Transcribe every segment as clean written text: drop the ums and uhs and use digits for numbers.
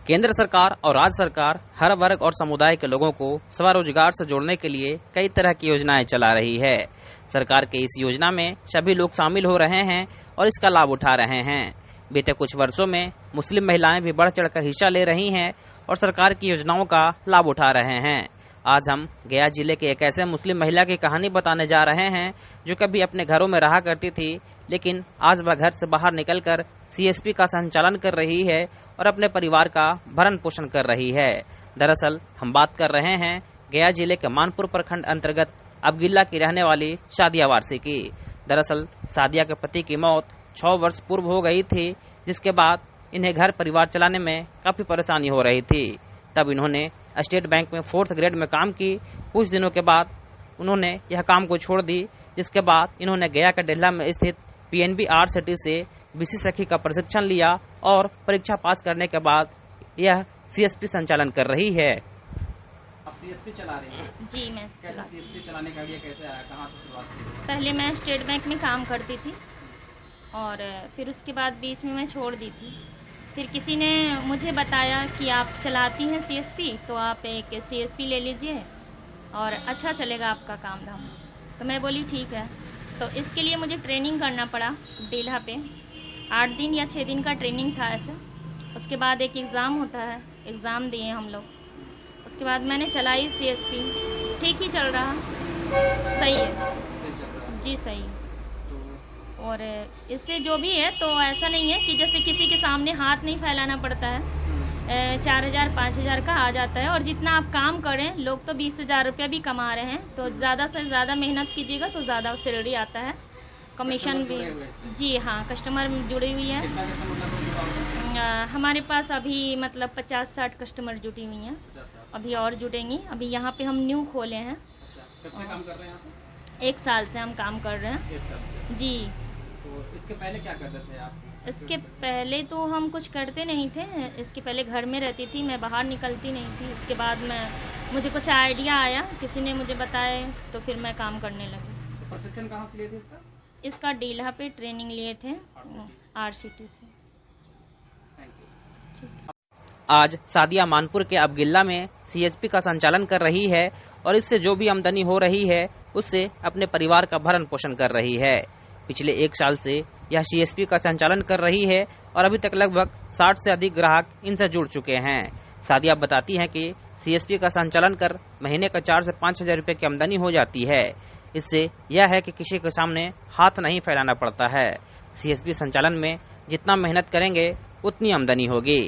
केंद्र सरकार और राज्य सरकार हर वर्ग और समुदाय के लोगों को स्वरोजगार से जोड़ने के लिए कई तरह की योजनाएं चला रही है। सरकार के इस योजना में सभी लोग शामिल हो रहे हैं और इसका लाभ उठा रहे हैं। बीते कुछ वर्षों में मुस्लिम महिलाएं भी बढ़ चढ़कर हिस्सा ले रही हैं और सरकार की योजनाओं का लाभ उठा रहे हैं। आज हम गया जिले के एक ऐसे मुस्लिम महिला की कहानी बताने जा रहे हैं जो कभी अपने घरों में रहा करती थी, लेकिन आज वह घर से बाहर निकलकर सीएसपी का संचालन कर रही है और अपने परिवार का भरण पोषण कर रही है। दरअसल हम बात कर रहे हैं गया जिले के मानपुर प्रखंड अंतर्गत अबगिल्ला की रहने वाली सादिया वारसी की। दरअसल सादिया के पति की मौत 6 वर्ष पूर्व हो गई थी, जिसके बाद इन्हें घर परिवार चलाने में काफी परेशानी हो रही थी। तब इन्होंने स्टेट बैंक में 4th ग्रेड में काम की। कुछ दिनों के बाद उन्होंने यह काम को छोड़ दी, जिसके बाद इन्होंने गया के डेल्हा में स्थित पीएनबी आरसीटी से बीसी सखी का प्रशिक्षण लिया और परीक्षा पास करने के बाद यह सीएसपी संचालन कर रही है। आप सीएसपी चला रही हैं? जी, मैं कैसे सीएसपी चलाने का आइडिया कैसे आया, कहाँ से शुरुआत की? पहले मैं स्टेट बैंक में काम करती थी और फिर उसके बाद बीच में मैं छोड़ दी थी। फिर किसी ने मुझे बताया कि आप चलाती हैं सीएसपी, तो आप एक सीएसपी ले लीजिए और अच्छा चलेगा आपका काम धाम। तो मैं बोली ठीक है। तो इसके लिए मुझे ट्रेनिंग करना पड़ा डेल्हा पे। 8 दिन या 6 दिन का ट्रेनिंग था ऐसे। उसके बाद एक एग्ज़ाम होता है, एग्ज़ाम दिए हम लोग। उसके बाद मैंने चलाई सीएसपी। ठीक ही चल रहा, सही है जी, सही है। और इससे जो भी है तो ऐसा नहीं है कि जैसे किसी के सामने हाथ नहीं फैलाना पड़ता है। 4,000 5,000 का आ जाता है और जितना आप काम करें, लोग तो 20,000 रुपया भी कमा रहे हैं। तो ज़्यादा से ज़्यादा मेहनत कीजिएगा तो ज़्यादा सैलरी आता है, कमीशन भी। जी हाँ, कस्टमर जुड़ी हुई है। हमारे पास अभी मतलब 50-60 कस्टमर जुटी हुई हैं। अभी और जुटेंगी। अभी यहाँ पे हम न्यू खोले हैं। कब से काम कर रहे हैं आप? 1 साल से हम काम कर रहे हैं। 1 साल से? जी। तो इसके पहले क्या करते थे आप? इसके पहले तो हम कुछ करते नहीं थे। इसके पहले घर में रहती थी, मैं बाहर निकलती नहीं थी। इसके बाद मुझे कुछ आइडिया आया, किसी ने मुझे बताया, तो फिर मैं काम करने लगी। तो प्रशिक्षण कहाँ से लिए थे इसका? इसका डेल्हा पे ट्रेनिंग लिए थे, आरसीटी से। ठीक। आज सादिया मानपुर के अबगिल्ला में सीएसपी का संचालन कर रही है और इससे जो भी आमदनी हो रही है उससे अपने परिवार का भरण पोषण कर रही है। पिछले 1 साल से यह सीएसपी का संचालन कर रही है और अभी तक लगभग 60 से अधिक ग्राहक इनसे जुड़ चुके हैं। सादिया बताती हैं कि सीएसपी का संचालन कर महीने का 4 से 5 हज़ार रुपये की आमदनी हो जाती है। इससे यह है कि किसी के सामने हाथ नहीं फैलाना पड़ता है। सीएसपी संचालन में जितना मेहनत करेंगे उतनी आमदनी होगी।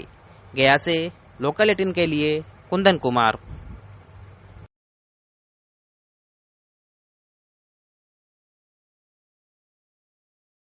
गया से लोकल 18 के लिए कुंदन कुमार।